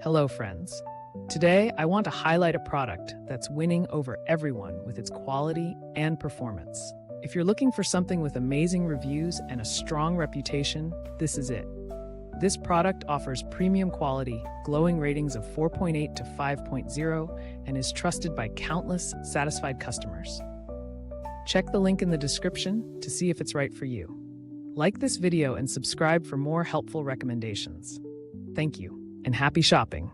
Hello, friends. Today, I want to highlight a product that's winning over everyone with its quality and performance. If you're looking for something with amazing reviews and a strong reputation, this is it. This product offers premium quality, glowing ratings of 4.8 to 5.0, and is trusted by countless satisfied customers. Check the link in the description to see if it's right for you. Like this video and subscribe for more helpful recommendations. Thank you, and happy shopping!